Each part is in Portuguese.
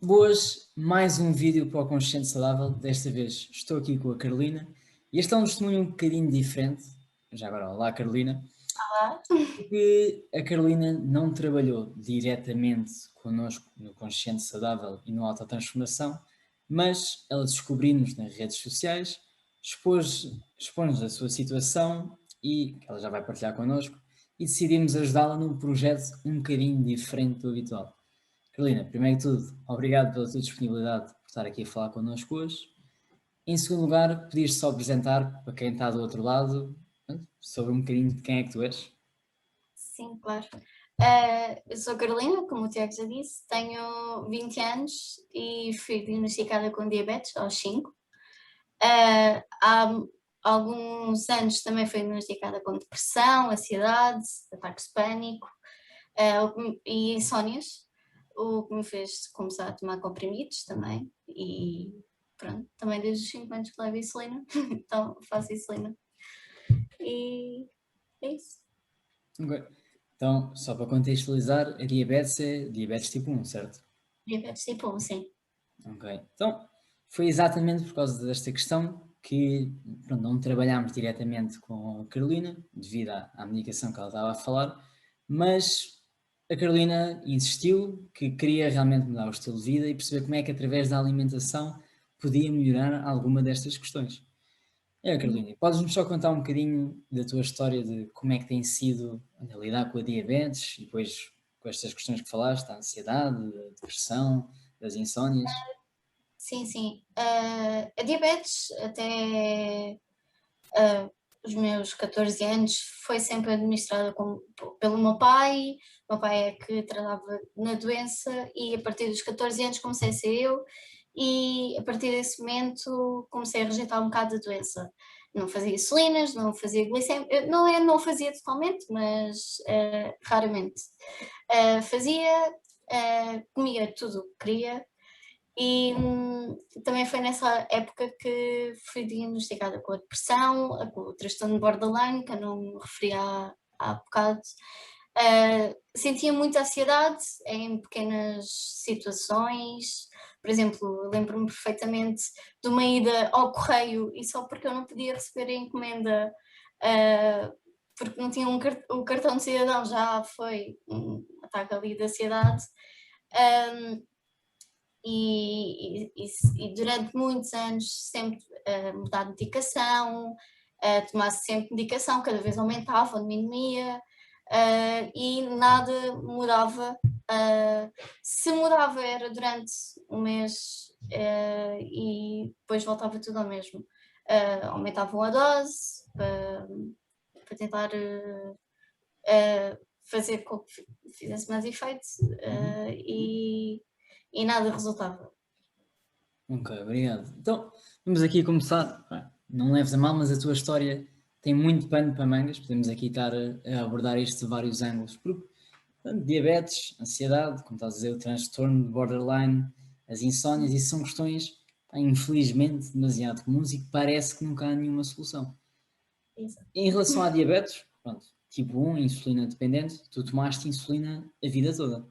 Boas, mais um vídeo para o Consciente Saudável. Desta vez estou aqui com a Carolina e este é um testemunho um bocadinho diferente. Já agora, olá Carolina, Olá. porque a Carolina não trabalhou diretamente connosco no Consciente Saudável e no Autotransformação, mas ela descobriu-nos nas redes sociais, expôs-nos a sua situação e que ela já vai partilhar connosco e decidimos ajudá-la num projeto um bocadinho diferente do habitual. Carolina, primeiro de tudo, obrigado pela tua disponibilidade por estar aqui a falar connosco hoje. Em segundo lugar, podias só apresentar para quem está do outro lado sobre um bocadinho de quem é que tu és. Sim, claro. Eu sou a Carolina, como o Tiago já disse, tenho 20 anos e fui diagnosticada com diabetes aos 5. Há alguns anos também fui diagnosticada com depressão, ansiedade, ataques de pânico, e insónias, o que me fez começar a tomar comprimidos também. E pronto, também desde os 5 anos que levo insulina, então faço insulina. E é isso. Ok. Então, só para contextualizar, a diabetes é diabetes tipo 1, certo? Diabetes tipo 1, sim. Ok. Então, foi exatamente por causa desta questão que pronto, não trabalhámos diretamente com a Carolina, devido à medicação que ela estava a falar, mas a Carolina insistiu que queria realmente mudar o estilo de vida e perceber como é que através da alimentação podia melhorar alguma destas questões. É, Uhum. Carolina, podes-nos só contar um bocadinho da tua história de como é que tem sido lidar com a diabetes e depois com estas questões que falaste, a ansiedade, a depressão, das insónias? Sim, sim. A diabetes até ah, os meus 14 anos foi sempre administrada pelo meu pai. O meu pai é que tratava na doença e a partir dos 14 anos comecei a ser eu e a partir desse momento comecei a rejeitar um bocado a doença. Não fazia insulinas, não fazia glicemia, não fazia totalmente, mas raramente. Fazia, comia tudo o que queria. E também foi nessa época que fui diagnosticada com a depressão, com o transtorno borderline, que eu não me referi há bocado. Sentia muita ansiedade em pequenas situações. Por exemplo, eu lembro-me perfeitamente de uma ida ao correio e só porque eu não podia receber a encomenda, porque não tinha o cartão de cidadão, já foi um ataque ali de ansiedade. Ah, e durante muitos anos sempre a mudar de medicação, a tomar sempre medicação, cada vez aumentava, diminuía, e nada mudava. Se mudava era durante um mês, e depois voltava tudo ao mesmo. Aumentavam a dose para tentar fazer com que fizesse mais efeito, Uhum. e nada resultava. Ok, obrigado. Então, vamos aqui começar. Não leves a mal, mas a tua história tem muito pano para mangas. Podemos aqui estar a abordar isto de vários ângulos. Porque, portanto, diabetes, ansiedade, como estás a dizer, o transtorno de borderline, as insónias, isso são questões, infelizmente, demasiado comuns e que parece que nunca há nenhuma solução. Exato. Em relação à diabetes, pronto, tipo 1, insulina dependente, tu tomaste insulina a vida toda,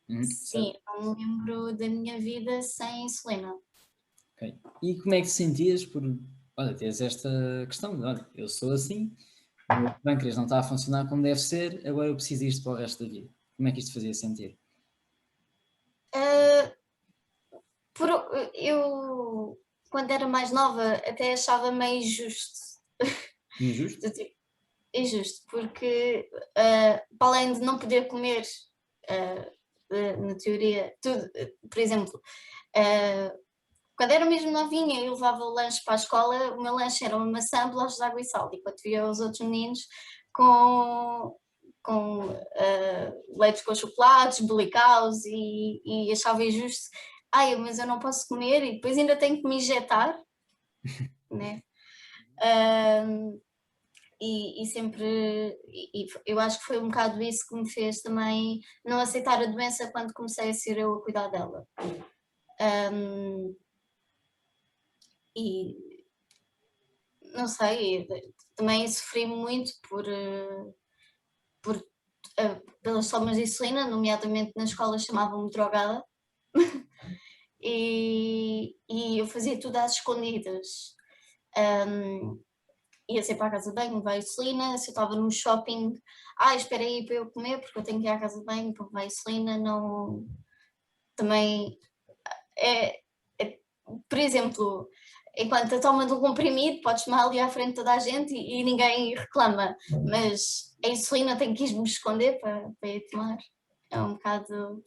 Sim, certo? não me lembro da minha vida sem insulina. Ok. E como é que te sentias por, olha, teres esta questão de, olha, eu sou assim, o meu pâncreas não está a funcionar como deve ser, agora eu preciso disto para o resto da vida. Como é que isto te fazia sentir? Ah, eu, quando era mais nova, até achava meio injusto. Injusto? Do tipo, injusto, porque para além de não poder comer, ah, na teoria, tudo, por exemplo, ah, quando era mesmo novinha, eu levava o lanche para a escola, o meu lanche era uma maçã, bolachas de água e sal, enquanto via os outros meninos com, com leites com chocolates, bolicaus e achava injusto. Ai, mas eu não posso comer e depois ainda tenho que me injetar, né? Um, e sempre, eu acho que foi um bocado isso que me fez também não aceitar a doença quando comecei a ser eu a cuidar dela. Um, e não sei, também sofri muito por pelas tomas de insulina, nomeadamente na escola chamavam-me drogada. e eu fazia tudo às escondidas. Ia sempre à casa de banho, levar a insulina. Se eu estava no shopping, espera aí para eu comer, porque eu tenho que ir à casa de banho para levar a insulina. Não, também é, por exemplo, enquanto a toma de um comprimido, podes tomar ali à frente de toda a gente e ninguém reclama, mas a insulina tem que ir-me esconder para ir tomar. É um bocado,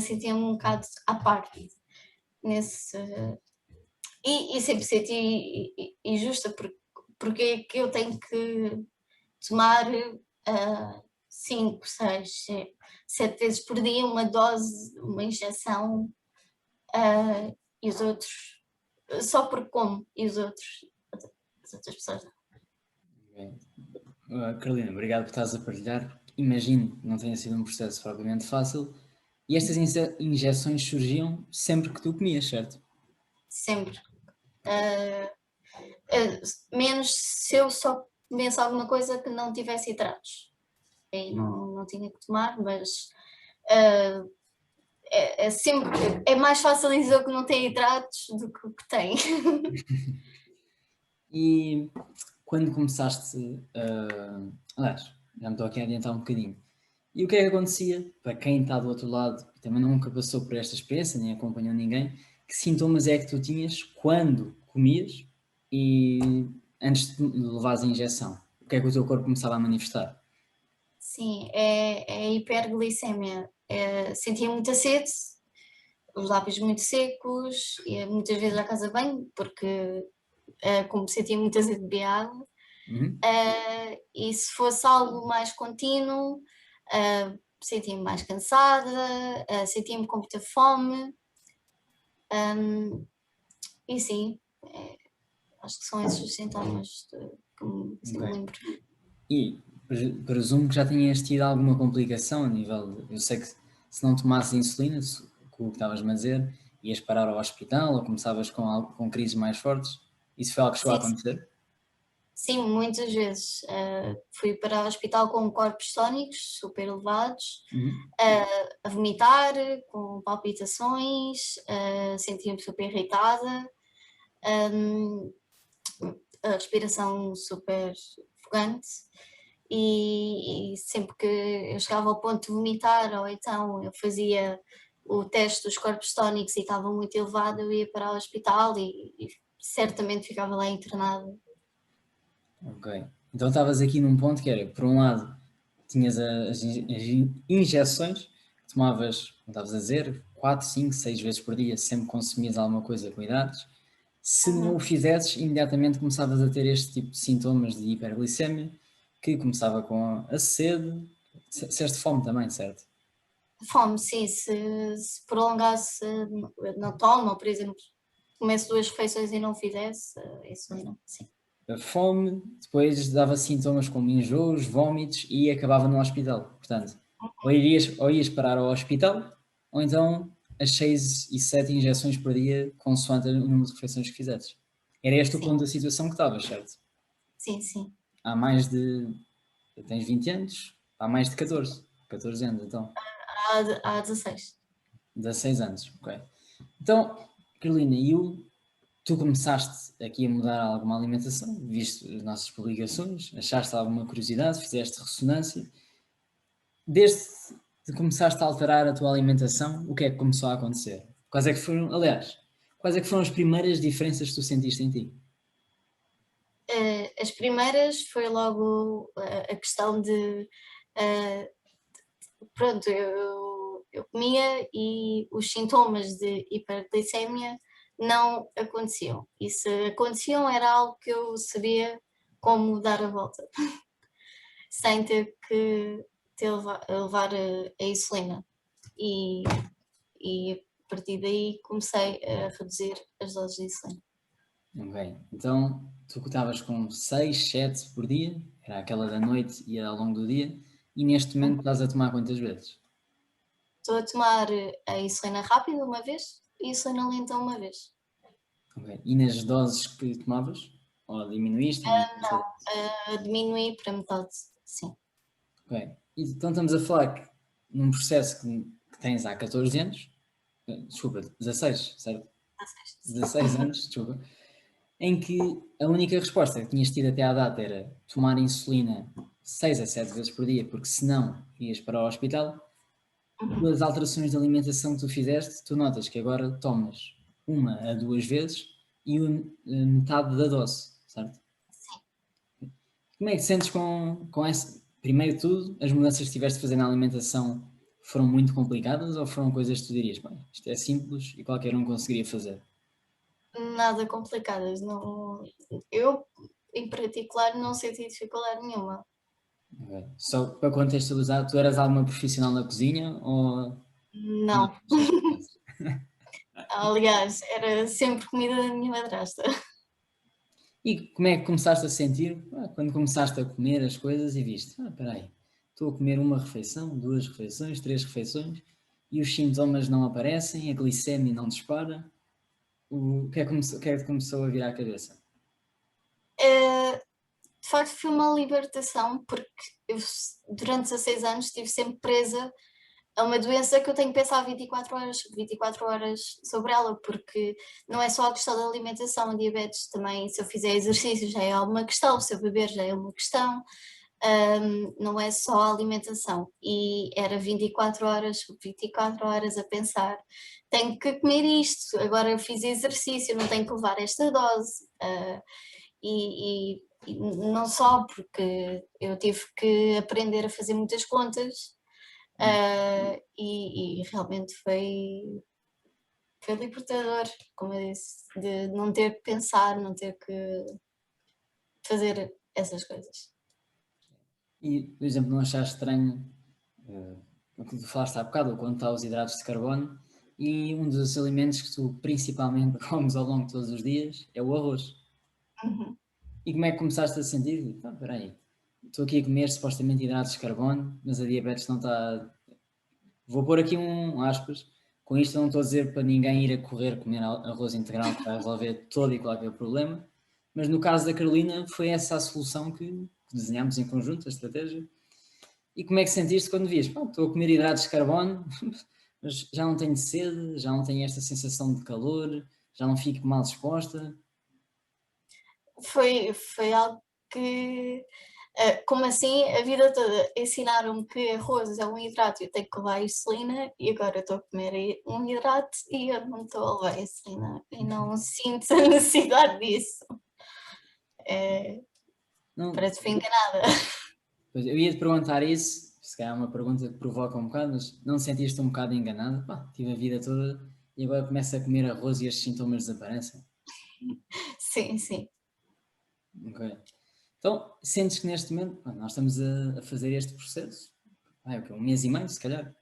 sentia-me um bocado à parte nesse. E sempre senti injusta, porque é que eu tenho que tomar 5, 6, 7 vezes por dia uma dose, uma injeção, e os outros só porque como, e os outros, as outras pessoas não. Bem, Carolina, obrigado por estás a partilhar. Imagino que não tenha sido um processo propriamente fácil. E estas injeções surgiam sempre que tu comias, certo? Sempre. Menos se eu só comesse alguma coisa que não tivesse hidratos. Aí não tinha que tomar, mas é sempre. É mais fácil dizer que não tem hidratos do que o que tem. E quando começaste aliás, já me estou aqui a adiantar um bocadinho. E o que é que acontecia para quem está do outro lado e também nunca passou por esta experiência, nem acompanhou ninguém, que sintomas é que tu tinhas quando comias e antes de levares a injeção? O que é que o teu corpo começava a manifestar? Sim, é hiperglicemia. Sentia muita sede, os lábios muito secos, ia muitas vezes à casa de banho, porque como sentia muita sede, bebia água. Uhum. E se fosse algo mais contínuo, sentia-me mais cansada, sentia-me com muita fome. E sim, acho que são esses os sintomas que assim, me Ok. lembro. E presumo que já tinhas tido alguma complicação a nível. Eu sei que se não tomasses insulina, com o que estavas a dizer, ias parar ao hospital ou começavas com crises mais fortes. Isso foi algo que chegou a Sim, acontecer? sim, muitas vezes. Fui para o hospital com corpos tónicos super elevados, Uhum. a vomitar, com palpitações, sentia-me super irritada, a respiração super ofegante. E sempre que eu chegava ao ponto de vomitar, ou então eu fazia o teste dos corpos tónicos e estava muito elevado, eu ia para o hospital e certamente ficava lá internada. Ok. Então estavas aqui num ponto que era, por um lado, tinhas as injeções que tomavas, como estavas a dizer, 4, 5, 6 vezes por dia, sempre consumias alguma coisa com idades. Se não o Uhum. fizesses, imediatamente começavas a ter este tipo de sintomas de hiperglicemia, que começava com a sede, disseste fome também, certo? Fome, sim, se prolongasse, não tomo, ou por exemplo, comesse 2 refeições e não fizesse, isso não, sim. A fome, depois dava sintomas como enjoos, vômitos e acabava no hospital. Portanto, ou ias parar ao hospital, ou então as 6 e 7 injeções por dia, consoante o número de refeições que fizesses. Era este o Sim, ponto da situação que estavas, certo? sim, sim. Há mais de. Tens 20 anos? Há mais de 14 anos, então. Há 16. 16 anos, ok. Então, Carolina, tu começaste aqui a mudar alguma alimentação, viste as nossas publicações, achaste alguma curiosidade, fizeste ressonância. Desde que começaste a alterar a tua alimentação, o que é que começou a acontecer? Quais é que foram, aliás, quais é que foram as primeiras diferenças que tu sentiste em ti? As primeiras foi logo a questão de, pronto, eu comia e os sintomas de hiperglicemia não aconteciam. E se aconteciam era algo que eu sabia como dar a volta, sem ter levar a insulina. E, e a partir daí comecei a reduzir as doses de insulina. Ok, então tu estavas com 6, 7 por dia, era aquela da noite e ao longo do dia, e neste momento estás a tomar quantas vezes? Estou a tomar a insulina rápida uma vez e a insulina lenta uma vez. Ok, e nas doses que tomavas? Ou diminuíste? Ou manteste? Diminuir para metade, sim. Ok, então estamos a falar que num processo que tens há 14 anos, desculpa, 16, certo? Não sei, sim. 16 anos, desculpa, em que a única resposta que tinhas tido até à data era tomar insulina 6 a 7 vezes por dia, porque senão ias para o hospital. Uhum. Pelas alterações de alimentação que tu fizeste, tu notas que agora tomas 1 a 2 vezes e metade da dose, certo? Sim. Como é que te sentes com essa? Primeiro de tudo, as mudanças que tiveste de fazer na alimentação foram muito complicadas ou foram coisas que tu dirias, bem, isto é simples e qualquer um conseguiria fazer? Nada complicadas, não, eu em particular não senti dificuldade nenhuma. Ok. Só para contextualizar, tu eras alguma profissional na cozinha ou não? Não, Estavas em casa? aliás, era sempre comida da minha madrasta. E como é que começaste a sentir quando começaste a comer as coisas e viste, espera aí, estou a comer uma refeição, 2 refeições, 3 refeições e os sintomas não aparecem, a glicemia não dispara, o que é que te começou a vir à cabeça? Eh, de facto foi uma libertação, porque eu durante 16 anos estive sempre presa a uma doença que eu tenho que pensar 24 horas sobre ela, porque não é só a questão da alimentação, a diabetes também, se eu fizer exercício já é uma questão, se eu beber já é uma questão, não é só a alimentação. E era 24 horas a pensar, tenho que comer isto, agora eu fiz exercício, não tenho que levar esta dose. E não só porque eu tive que aprender a fazer muitas contas, e realmente foi libertador, como eu disse, de não ter que pensar, não ter que fazer essas coisas. E, por exemplo, não achaste estranho o que tu falaste há bocado, quanto aos hidratos de carbono, e um dos alimentos que tu principalmente comes ao longo de todos os dias é o arroz. Uhum. E como é que começaste a sentir? Espera aí, estou aqui a comer supostamente hidratos de carbono, mas a diabetes não está. Vou pôr aqui um aspas. Com isto não estou a dizer para ninguém ir a correr comer arroz integral que vai resolver todo e qualquer problema, mas no caso da Carolina foi essa a solução que desenhámos em conjunto, a estratégia. E como é que sentiste quando vias? Pá, estou a comer hidratos de carbono, mas já não tenho sede, já não tenho esta sensação de calor, já não fico mal disposta. Foi algo que, como assim, a vida toda ensinaram-me que arroz é um hidrato e eu tenho que levar insulina, e agora eu estou a comer um hidrato e eu não estou a levar insulina e não sinto a necessidade disso. É, Não, parece que fui enganada. pois eu ia te perguntar isso, se calhar é uma pergunta que provoca um bocado, mas não te sentiste um bocado enganado? Pá, tive a vida toda e agora começo a comer arroz e estes sintomas desaparecem. Sim, sim, Ok. Então, sentes que neste momento pá, nós estamos a fazer este processo? É o quê? 1 mês e meio, se calhar?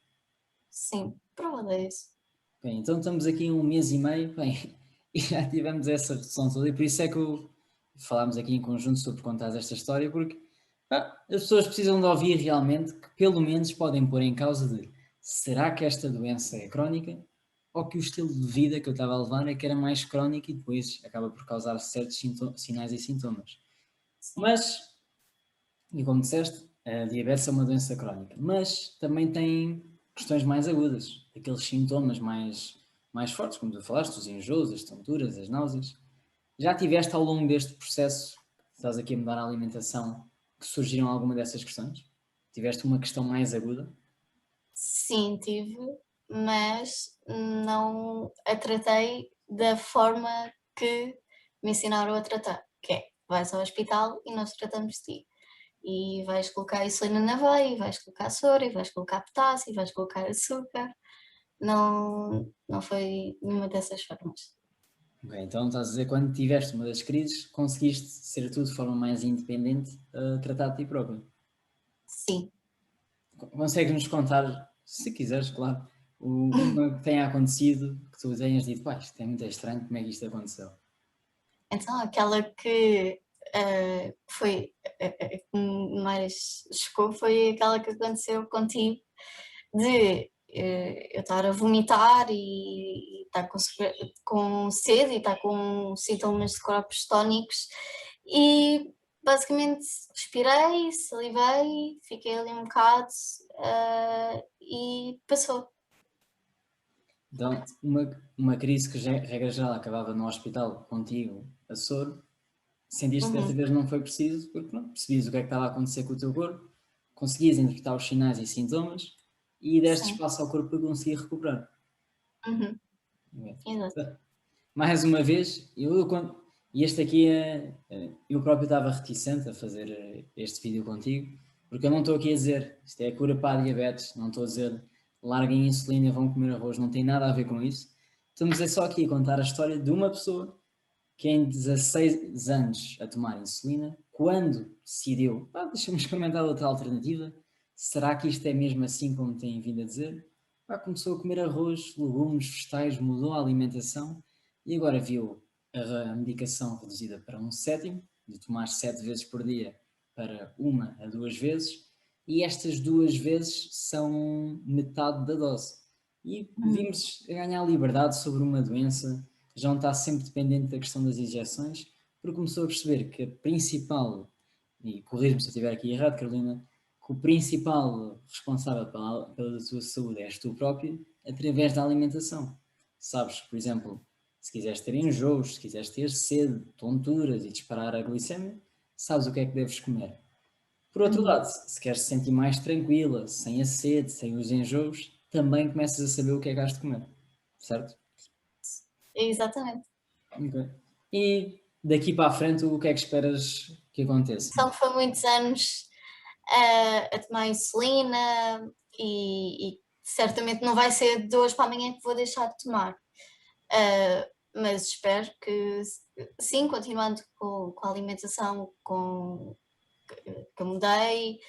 sim, provavelmente é isso. Bem, então estamos aqui 1 mês e meio, bem, e já tivemos essa redução toda, e por isso é que falámos aqui em conjunto sobre contar esta história, porque as pessoas precisam de ouvir realmente que pelo menos podem pôr em causa de será que esta doença é crónica ou que o estilo de vida que eu estava a levar é que era mais crónico e depois acaba por causar certos sinais e sintomas. Sim, Mas, e como disseste, a diabetes é uma doença crónica, mas também tem questões mais agudas, aqueles sintomas mais fortes, como tu falaste, os enjoos, as tonturas, as náuseas. Já tiveste ao longo deste processo, que estás aqui a mudar a alimentação, que surgiram alguma dessas questões? Tiveste uma questão mais aguda? sim, tive, mas não a tratei da forma que me ensinaram a tratar, que é, vais ao hospital e nós tratamos de ti. E vais colocar insulina na veia, e vais colocar soro, e vais colocar potássio, e vais colocar açúcar. Não, não foi nenhuma dessas formas. Ok, então estás a dizer que quando tiveste uma das crises, conseguiste ser tu de forma mais independente a tratar de ti próprio. Sim. Consegues-nos contar, se quiseres, claro, uma que tenha acontecido, que tu tenhas dito, pá, isto é muito estranho, como é que isto aconteceu? Então, aquela que foi que mais chocou foi aquela que aconteceu contigo, de eu estar a vomitar e estar com sede e estar com sintomas de corpos tónicos, e basicamente respirei, salivei, fiquei ali um bocado, e passou. Então, uma crise que, regra geral, acabava no hospital contigo a soro, sentiste que desta Uhum, vez não foi preciso, porque não, percebias o que é que estava a acontecer com o teu corpo, conseguias interpretar os sinais e sintomas e deste sim. espaço ao corpo para conseguir recuperar. Uhum, exato. Mais uma vez, e este aqui eu próprio estava reticente a fazer este vídeo contigo, porque eu não estou aqui a dizer isto é a cura para a diabetes, não estou a dizer larguem a insulina e vão comer arroz, não tem nada a ver com isso. Estamos só aqui a contar a história de uma pessoa que em 16 anos a tomar insulina, quando decidiu, deixa-me experimentar outra alternativa, será que isto é mesmo assim como têm vindo a dizer? Começou a comer arroz, legumes, vegetais, mudou a alimentação e agora viu a medicação reduzida para um sétimo, de tomar 7 vezes por dia para 1 a 2 vezes, e estas 2 vezes são metade da dose. E Uhum, vimos a ganhar liberdade sobre uma doença, já não está sempre dependente da questão das injeções, porque começou a perceber que a principal, e corrija-me se eu estiver aqui errado, Carolina, que o principal responsável pela tua saúde és tu próprio, através da alimentação. Sabes, por exemplo, se quiseres ter enjoos, se quiseres ter sede, tonturas e disparar a glicemia, sabes o que é que deves comer. Por outro uhum. lado, se queres te sentir mais tranquila, sem a sede, sem os enjoos, também começas a saber o que é que has de comer, certo? Exatamente. Ok. E daqui para a frente, o que é que esperas que aconteça? São que foi muitos anos a tomar insulina e certamente não vai ser de hoje para amanhã que vou deixar de tomar. Mas espero que sim, continuando com a alimentação que eu mudei,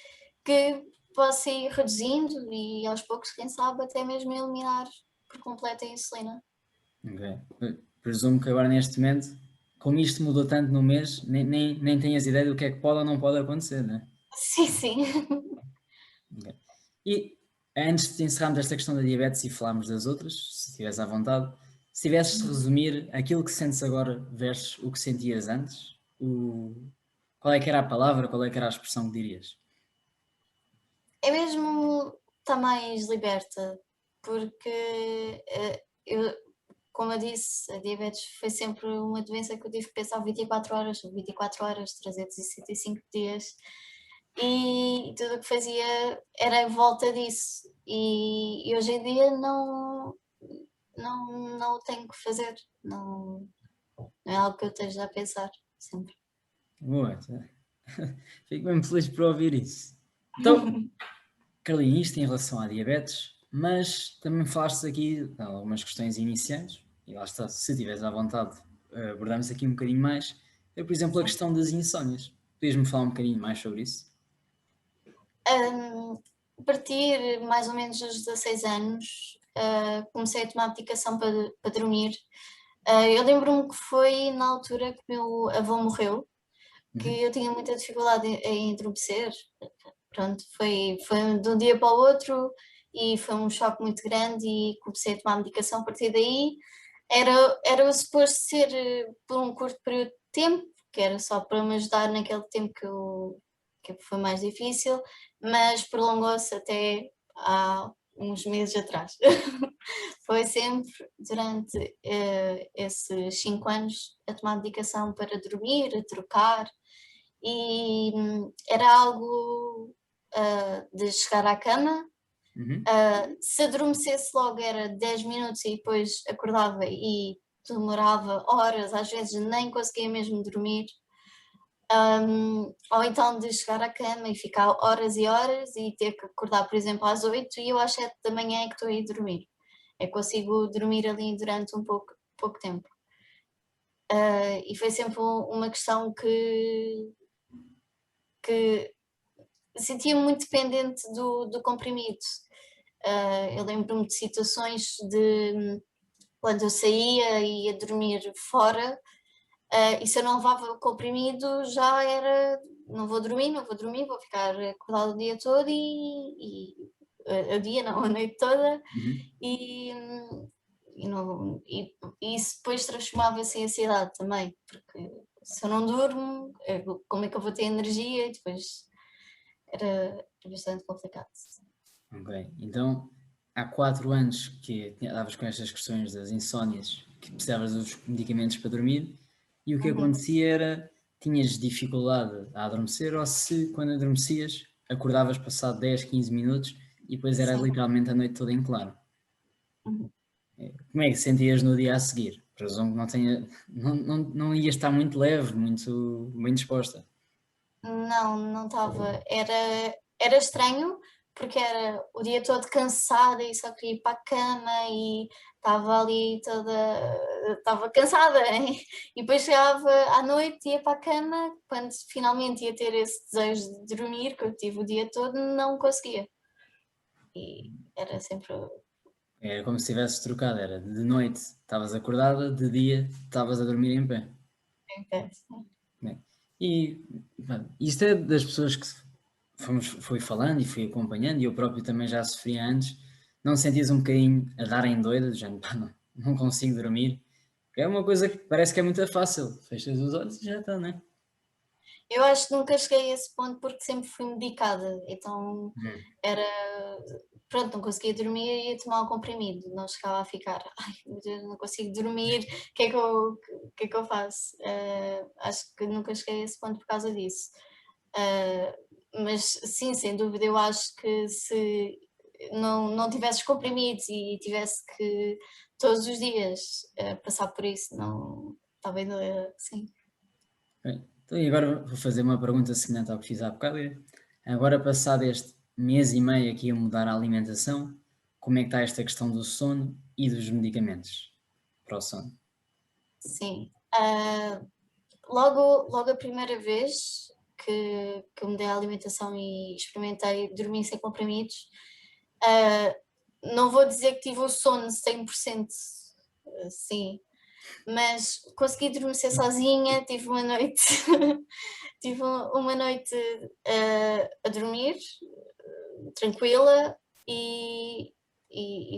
que possa ir reduzindo e aos poucos, quem sabe, até mesmo eliminar por completo a insulina. Ok. Presumo que agora neste momento, como isto mudou tanto no mês, nem tenhas ideia do que é que pode ou não pode acontecer, né? Sim, sim. Ok. E antes de encerrarmos esta questão da diabetes e falarmos das outras, se estiveres à vontade, se tivesses de resumir aquilo que sentes agora versus o que sentias antes, qual é que era a palavra, qual é que era a expressão que dirias? É mesmo estar mais liberta, porque como eu disse, a diabetes foi sempre uma doença que eu tive que pensar 24 horas, 24 horas, 365 dias, e tudo o que fazia era em volta disso. E hoje em dia não o tenho que fazer, não é algo que eu esteja a pensar sempre. Boa, fico mesmo feliz por ouvir isso. Então, Carlinhos, isto em relação à diabetes, mas também falaste aqui de algumas questões iniciais, e lá está, se estiveres à vontade, abordamos aqui um bocadinho mais. Por exemplo, a Sim. questão das insónias. Podias-me falar um bocadinho mais sobre isso? A partir mais ou menos dos 16 anos, comecei a tomar medicação para dormir. Eu lembro-me que foi na altura que o meu avô morreu, que Uhum. eu tinha muita dificuldade em adormecer. Pronto, foi de um dia para o outro e foi um choque muito grande e comecei a tomar medicação a partir daí. Era suposto ser por um curto período de tempo, que era só para me ajudar naquele tempo que foi mais difícil, mas prolongou-se até há uns meses atrás. Foi sempre durante esses 5 anos a tomar medicação para dormir, a trocar, e era algo de chegar à cama. Uhum. Se adormecesse logo era 10 minutos e depois acordava e demorava horas, às vezes nem conseguia mesmo dormir. Ou então de chegar à cama e ficar horas e horas e ter que acordar, por exemplo, às 8 e eu às 7 da manhã é que estou a ir dormir. Eu consigo dormir ali durante pouco tempo. E foi sempre uma questão que sentia-me muito dependente do comprimido. Eu lembro-me de situações de quando eu saía e ia dormir fora, e se eu não levava o comprimido já era não vou dormir, não vou dormir, vou ficar acordada o dia todo o dia não, a noite toda Uhum. e, não, e isso depois transformava-se em ansiedade também, porque se eu não durmo, como é que eu vou ter energia? E depois era bastante complicado. Ok, então há 4 anos que estavas com estas questões das insónias, que precisavas dos medicamentos para dormir, e o que Uhum. acontecia era, tinhas dificuldade a adormecer, ou se quando adormecias, acordavas passado 10, 15 minutos e depois era Sim. literalmente a noite toda em claro. Uhum. Como é que sentias no dia a seguir? Presumo que não ias estar muito leve, muito bem disposta. Não estava. Era estranho, porque era o dia todo cansada e só queria ir para a cama e estava ali toda. Estava cansada. Hein? E depois chegava à noite, ia para a cama, quando finalmente ia ter esse desejo de dormir, que eu tive o dia todo, não conseguia. E era sempre Era como se tivesses trocado, era de noite estavas acordada, de dia estavas a dormir em pé. em pé. Sim. Né? E pá, isto é das pessoas que fui falando e fui acompanhando, e eu próprio também já sofria antes. Não sentias um bocadinho a dar em doida, do género, pá, não consigo dormir? É uma coisa que parece que é muito fácil, fechas os olhos e já está, não é? Eu acho que nunca cheguei a esse ponto porque sempre fui medicada, então Hum. era. Pronto, não conseguia dormir e ia tomar um comprimido, não chegava a ficar, ai meu Deus, não consigo dormir, o que é que eu faço? Acho que nunca cheguei a esse ponto por causa disso. Mas sim, sem dúvida, eu acho que se não tivesse comprimidos e tivesse que todos os dias passar por isso, não, talvez sim. Bem, então, e agora vou fazer uma pergunta semelhante ao que fiz há bocado. Agora, passado este mês e meio aqui a mudar a alimentação, como é que está esta questão do sono e dos medicamentos para o sono? Sim. Logo a primeira vez que eu mudei a alimentação e experimentei dormir sem comprimidos, ah, não vou dizer que tive o sono 100%, sim, mas consegui adormecer sozinha, tive uma noite, tive uma noite a dormir, tranquila e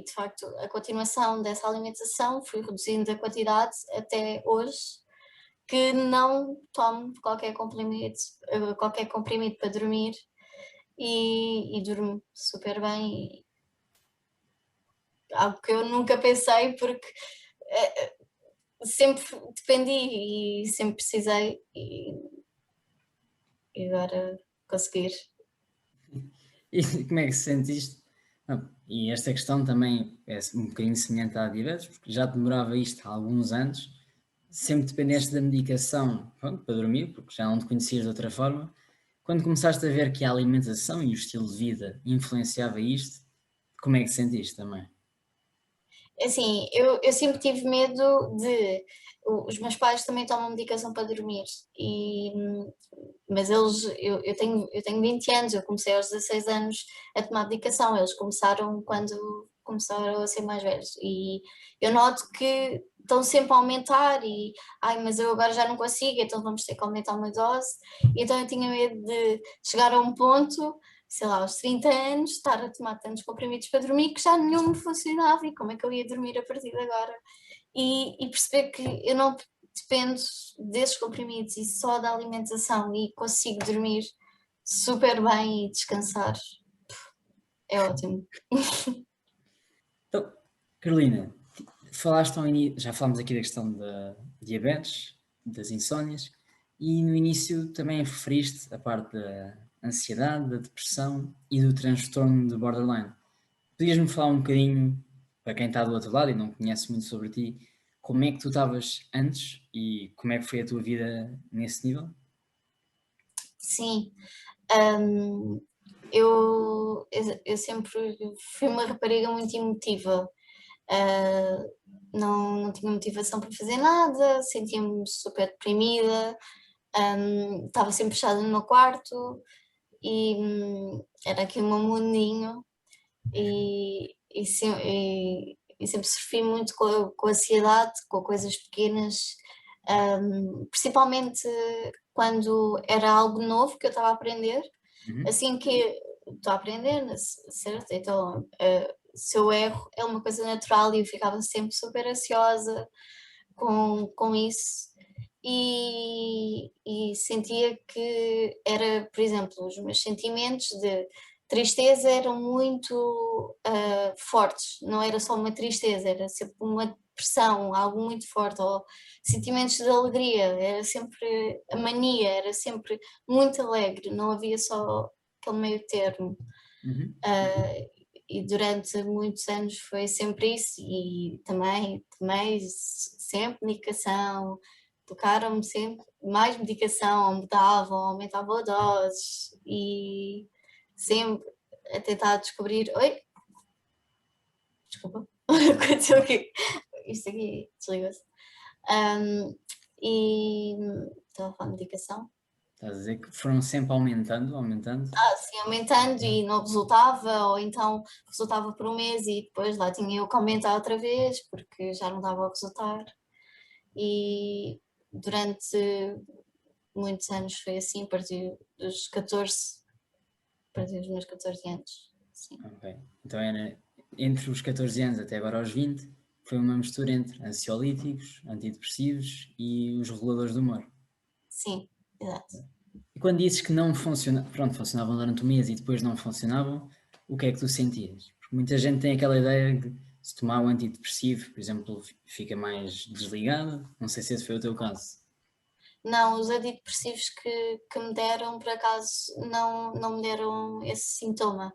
de facto a continuação dessa alimentação fui reduzindo a quantidade até hoje que não tomo qualquer comprimido para dormir e durmo super bem. Algo que eu nunca pensei porque eh, sempre dependi e sempre precisei e agora conseguir. E como é que se sente isto? Não, e esta questão também é um bocadinho semelhante à diabetes, porque já demorava isto há alguns anos, sempre dependeste da medicação, pronto, para dormir, porque já não te conhecias de outra forma. Quando começaste a ver que a alimentação e o estilo de vida influenciava isto, como é que sentiste também? Assim, eu sempre tive medo de. Os meus pais também tomam medicação para dormir, mas eu tenho 20 anos, eu comecei aos 16 anos a tomar medicação, eles começaram quando começaram a ser mais velhos e eu noto que estão sempre a aumentar e ai, mas eu agora já não consigo, então vamos ter que aumentar uma dose. E então eu tinha medo de chegar a um ponto, sei lá, aos 30 anos, estar a tomar tantos comprimidos para dormir que já nenhum me funcionava e como é que eu ia dormir a partir de agora? E perceber que eu não dependo desses comprimidos e só da alimentação e consigo dormir super bem e descansar, é ótimo. Então, Carolina, falaste já falámos aqui da questão da diabetes, das insónias, e no início também referiste a parte da ansiedade, da depressão e do transtorno de borderline. Podias-me falar um bocadinho, para quem está do outro lado e não conhece muito sobre ti, como é que tu estavas antes e como é que foi a tua vida nesse nível? Sim, hum, eu sempre fui uma rapariga muito emotiva. ah, não tinha motivação para fazer nada, sentia-me super deprimida, estava sempre fechada no meu quarto e era aqui o meu mundinho e sempre sofri muito com a ansiedade, com coisas pequenas, principalmente quando era algo novo que eu estava a aprender, Uhum. assim que estou a aprender, certo? Então, se eu erro é uma coisa natural e eu ficava sempre super ansiosa com isso e sentia que era, por exemplo, os meus sentimentos de tristeza eram muito fortes, não era só uma tristeza, era sempre uma depressão, algo muito forte, ou sentimentos de alegria, era sempre a mania, era sempre muito alegre, não havia só aquele meio termo. Uhum. E durante muitos anos foi sempre isso, e também sempre medicação, tocaram-me sempre mais medicação, aumentavam a doses, e sempre a tentar descobrir. Oi, desculpa, aconteceu aqui. Isto aqui desligou-se. E estava a falar de medicação. Estás a dizer que foram sempre aumentando, aumentando? Sim, aumentando e não resultava, ou então resultava por um mês e depois lá tinha eu que aumentar outra vez porque já não dava a resultar. E durante muitos anos foi assim, a partir dos 14, a partir dos meus 14 anos. Sim, Ok. Então era entre os 14 anos até agora aos 20, foi uma mistura entre ansiolíticos, antidepressivos e os reguladores do humor. sim, exato. E quando dizes que não funcionavam, pronto, funcionavam durante um mês e depois não funcionavam, o que é que tu sentias? Porque muita gente tem aquela ideia de se tomar um antidepressivo, por exemplo, fica mais desligada. Não sei se esse foi o teu caso. Não, os antidepressivos que me deram, por acaso, não me deram esse sintoma.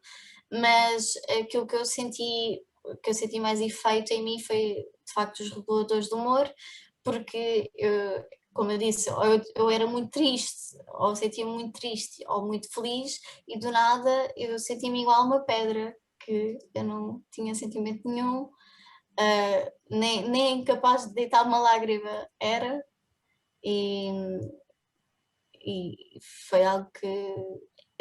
Mas aquilo que eu senti mais efeito em mim foi, de facto, os reguladores do humor, porque, como eu disse, ou eu era muito triste, ou sentia-me muito triste, ou muito feliz, e do nada eu sentia-me igual a uma pedra, que eu não tinha sentimento nenhum, nem capaz de deitar uma lágrima era. E, e foi algo que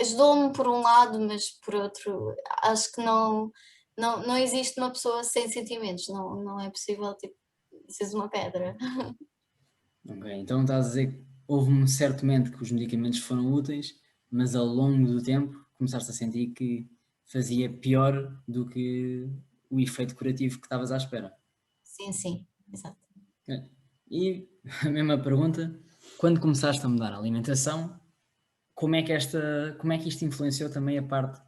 ajudou-me por um lado, mas por outro, acho que não existe uma pessoa sem sentimentos, não é possível, tipo, seres uma pedra. Ok, então estás a dizer que houve um certo momento que os medicamentos foram úteis, mas ao longo do tempo começaste a sentir que fazia pior do que o efeito curativo que estavas à espera. Sim, exato. Ok. E a mesma pergunta, quando começaste a mudar a alimentação, como é que isto influenciou também a parte?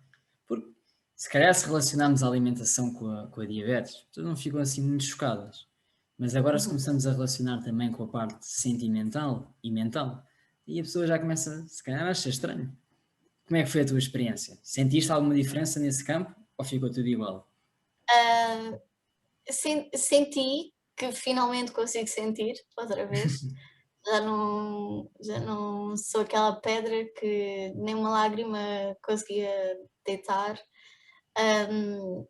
Porque se calhar se relacionarmos a alimentação com a diabetes, as pessoas não ficam assim muito chocadas. Mas agora se Uhum. começamos a relacionar também com a parte sentimental e mental, e a pessoa já começa, se calhar, a achar estranho. Como é que foi a tua experiência? Sentiste alguma diferença nesse campo ou ficou tudo igual? Ah, senti que finalmente consigo sentir outra vez. Já não sou aquela pedra que nem uma lágrima conseguia deitar. Um,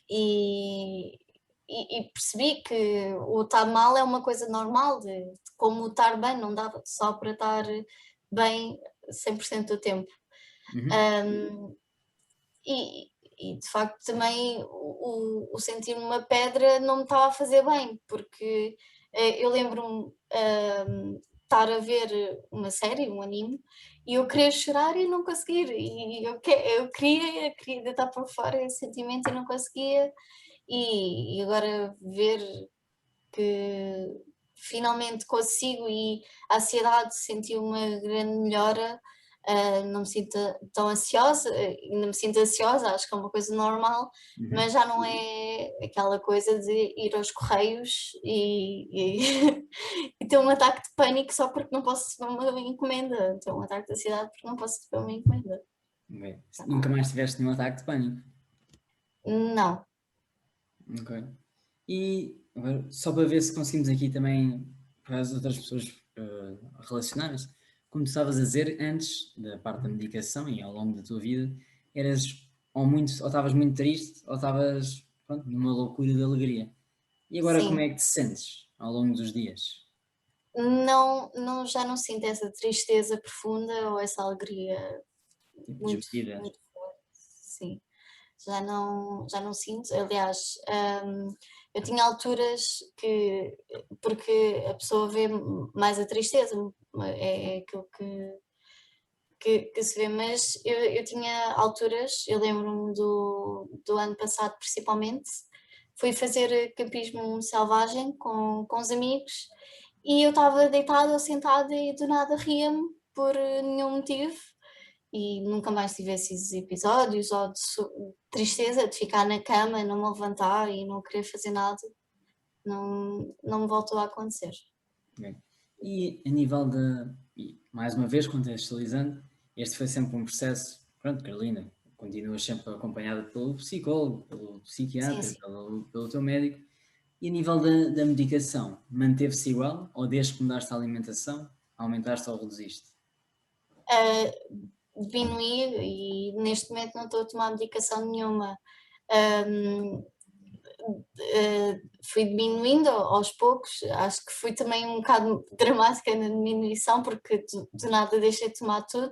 e, e percebi que o estar mal é uma coisa normal, de como o estar bem, não dá só para estar bem 100% do tempo. Uhum. Um, e, e de facto também o sentir-me uma pedra não me estava a fazer bem, porque eu lembro-me estar a ver uma série, um anime, e eu queria chorar e não conseguir, e eu queria deitar para fora esse sentimento e não conseguia, e agora ver que finalmente consigo, e a ansiedade senti uma grande melhora. Não me sinto tão ansiosa, ainda me sinto ansiosa, acho que é uma coisa normal, Uhum. mas já não é aquela coisa de ir aos correios e ter um ataque de pânico só porque não posso receber uma encomenda, ter um ataque de ansiedade porque não posso receber uma encomenda. Ok. Já Nunca não. mais tiveste nenhum ataque de pânico? Não. Ok. E agora, só para ver se conseguimos aqui também para as outras pessoas relacionarem-se, como tu estavas a dizer antes da parte da medicação e ao longo da tua vida, eras ou estavas muito triste ou estavas pronto, numa loucura de alegria. E agora como Sim. é que te sentes ao longo dos dias? Já não sinto essa tristeza profunda ou essa alegria Tipo, muito, desmedida? muito forte, sim. Já não sinto. Aliás, eu tinha alturas porque a pessoa vê mais a tristeza, é aquilo que se vê, mas eu tinha alturas, eu lembro-me do ano passado principalmente, fui fazer campismo selvagem com os amigos, e eu estava deitada ou sentada e do nada ria-me por nenhum motivo, e nunca mais tive esses episódios, ou de tristeza de ficar na cama, não me levantar e não querer fazer nada, não me voltou a acontecer. Ok. E a nível e mais uma vez contextualizando, este foi sempre um processo, pronto, Carolina, continuas sempre acompanhada pelo psicólogo, pelo Sim, psiquiatra, sim. pelo teu médico, e a nível da medicação, manteve-se igual ou desde que mudaste a alimentação, aumentaste ou reduziste? Diminuí e neste momento não estou a tomar medicação nenhuma. Fui diminuindo aos poucos, acho que fui também um bocado dramática na diminuição, porque do nada deixei de tomar tudo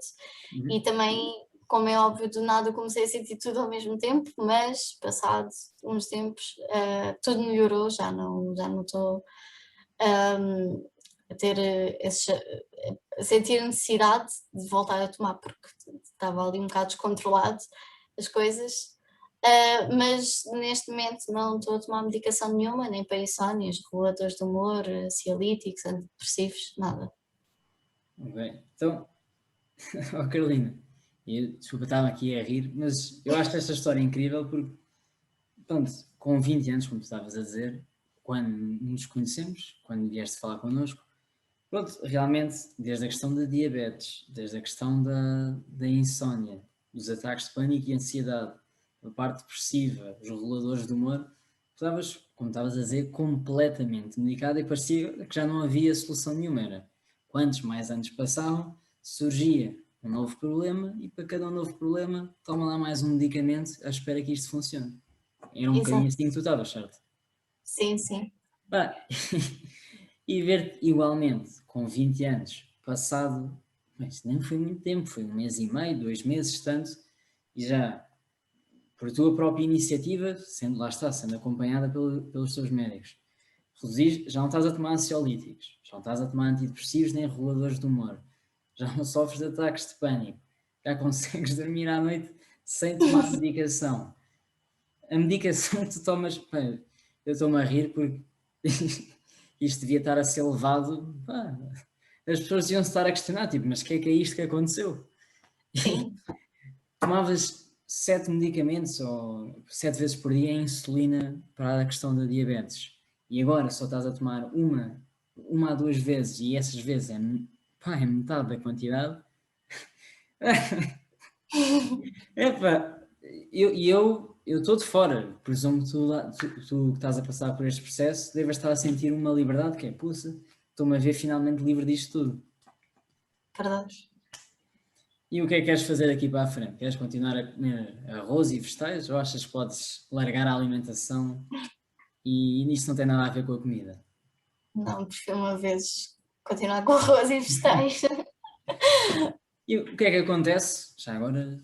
e Uhum. também, como é óbvio, do nada comecei a sentir tudo ao mesmo tempo, mas passado uns tempos tudo melhorou, já não estou a ter a sentir a necessidade de voltar a tomar, porque estava ali um bocado descontrolado as coisas. Mas neste momento não estou a tomar medicação nenhuma, nem para insónias, reguladores de humor, ansiolíticos, antidepressivos, nada. Ok. Então, oh Carolina, desculpa, estava aqui a rir, mas eu acho esta história incrível porque, pronto, com 20 anos, como tu estavas a dizer, quando nos conhecemos, quando vieste falar connosco, pronto, realmente, desde a questão da diabetes, desde a questão da insónia, dos ataques de pânico e ansiedade, a parte depressiva, os reguladores de humor, tu estavas, como estavas a dizer, completamente medicada e parecia que já não havia solução nenhuma. Era quantos mais anos passavam, surgia um novo problema e para cada um novo problema, toma lá mais um medicamento à espera que isto funcione. Era um bocadinho Exato. assim que tu estavas, certo? Sim, sim. Pá, e ver igualmente, com 20 anos, passado, mas nem foi muito tempo, foi um mês e meio, 2 meses, tanto, e já, por tua própria iniciativa, sendo, lá está, sendo acompanhada pelos teus médicos, reduzir, já não estás a tomar ansiolíticos, já não estás a tomar antidepressivos nem reguladores de humor, já não sofres de ataques de pânico, já consegues dormir à noite sem tomar medicação. A medicação que tu tomas, pá, eu estou-me a rir porque isto devia estar a ser levado. Pá, as pessoas iam estar a questionar, tipo, mas o que é isto que aconteceu? Sim, Tomavas 7 medicamentos ou 7 vezes por dia insulina para a questão da diabetes e agora só estás a tomar uma a 2 vezes e essas vezes pá, é metade da quantidade. Epá, eu estou de fora, presumo que tu que estás a passar por este processo devas estar a sentir uma liberdade que é, puxa, estou-me a ver finalmente livre disto tudo. verdade. E o que é que queres fazer daqui para a frente? Queres continuar a comer arroz e vegetais ou achas que podes largar a alimentação e isto não tem nada a ver com a comida? Não, prefiro uma vez continuar com arroz e vegetais. E o que é que acontece, já agora,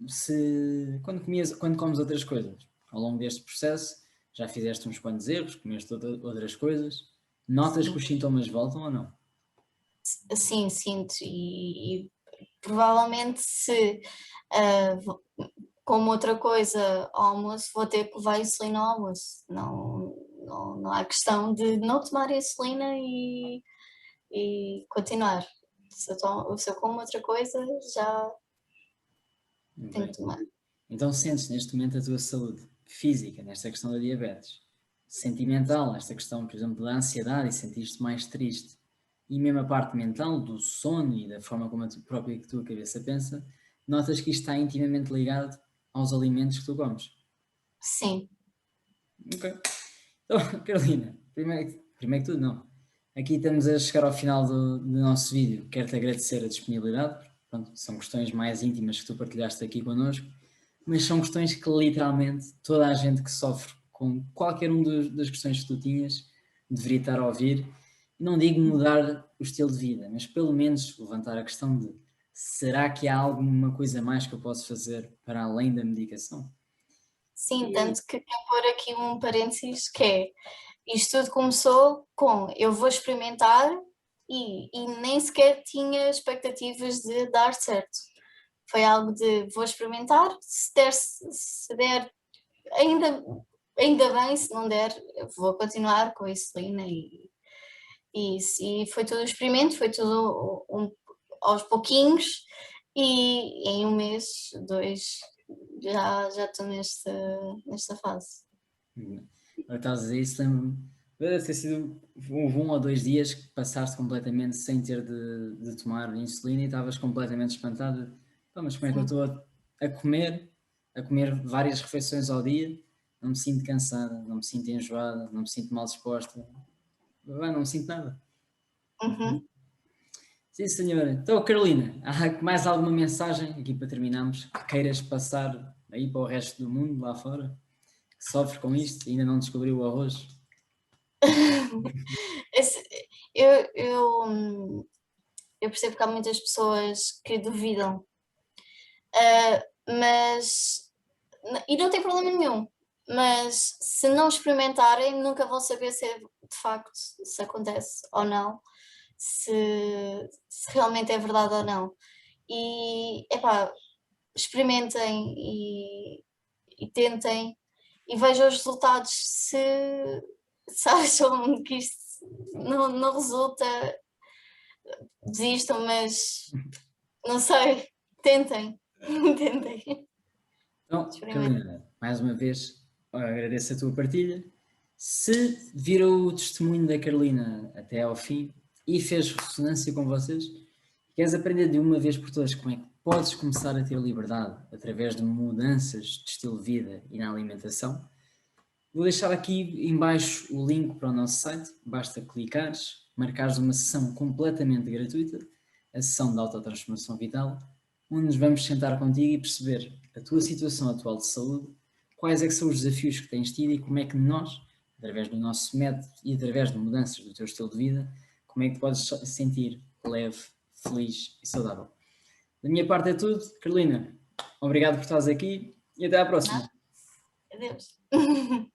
se quando comes outras coisas? Ao longo deste processo, já fizeste uns quantos erros, comeste outras coisas, notas que Sim, os sintomas voltam ou não? sim, sinto. E provavelmente se como outra coisa ao almoço, vou ter que levar insulina ao almoço. Não há questão de não tomar insulina e continuar. Se eu como outra coisa, já tenho que Ok. tomar. Então sentes neste momento a tua saúde física, nesta questão da diabetes, sentimental, nesta questão, por exemplo, da ansiedade e sentiste mais triste, e mesmo a parte mental, do sono e da forma como a própria que a tua cabeça pensa, notas que isto está intimamente ligado aos alimentos que tu comes. Sim, Ok. Então, Carolina, primeiro que tudo, não. Aqui estamos a chegar ao final do nosso vídeo. Quero-te agradecer a disponibilidade. Pronto, são questões mais íntimas que tu partilhaste aqui connosco, mas são questões que literalmente toda a gente que sofre com qualquer das questões que tu tinhas deveria estar a ouvir. Não digo mudar o estilo de vida, mas pelo menos levantar a questão de será que há alguma coisa mais que eu posso fazer para além da medicação? sim, E, tanto que quero pôr aqui um parênteses que é, isto tudo começou com eu vou experimentar e nem sequer tinha expectativas de dar certo. Foi algo de vou experimentar, se der ainda bem, se não der, eu vou continuar com a insulina e foi tudo um experimento, foi tudo aos pouquinhos e em um mês, dois, já estou nesta fase. Agora estás a dizer isso, lembro-me. Deve ter sido houve 1 ou 2 dias que passaste completamente sem ter de tomar insulina e estavas completamente espantada. Pá, mas como é que eu Sim. estou a comer várias refeições ao dia? Não me sinto cansada, não me sinto enjoada, não me sinto mal disposta. Não me sinto nada. Uhum. Sim, senhora. Então, Carolina, há mais alguma mensagem aqui para terminarmos que queiras passar aí para o resto do mundo lá fora? Que sofre com isto e ainda não descobriu o arroz? Esse- eu, eu, hum, eu percebo que há muitas pessoas que duvidam, mas e não tem problema nenhum. Mas se não experimentarem, nunca vão saber se de facto se acontece ou não, se, se realmente é verdade ou não. E epá, experimentem e tentem e vejam os resultados. Se acham que isto não resulta, desistam, mas não sei, tentem, tentem, Então, experimentem. Carolina, mais uma vez, agradeço a tua partilha. Se viram o testemunho da Carolina até ao fim e fez ressonância com vocês, queres aprender de uma vez por todas como é que podes começar a ter liberdade através de mudanças de estilo de vida e na alimentação, vou deixar aqui em baixo o link para o nosso site, basta clicares, marcares uma sessão completamente gratuita, a sessão de autotransformação vital, onde nos vamos sentar contigo e perceber a tua situação atual de saúde, quais é que são os desafios que tens tido e como é que nós, através do nosso método e através de mudanças do teu estilo de vida, como é que podes sentir leve, feliz e saudável. Da minha parte é tudo. Carolina, obrigado por estares aqui e até à próxima. Nada, adeus.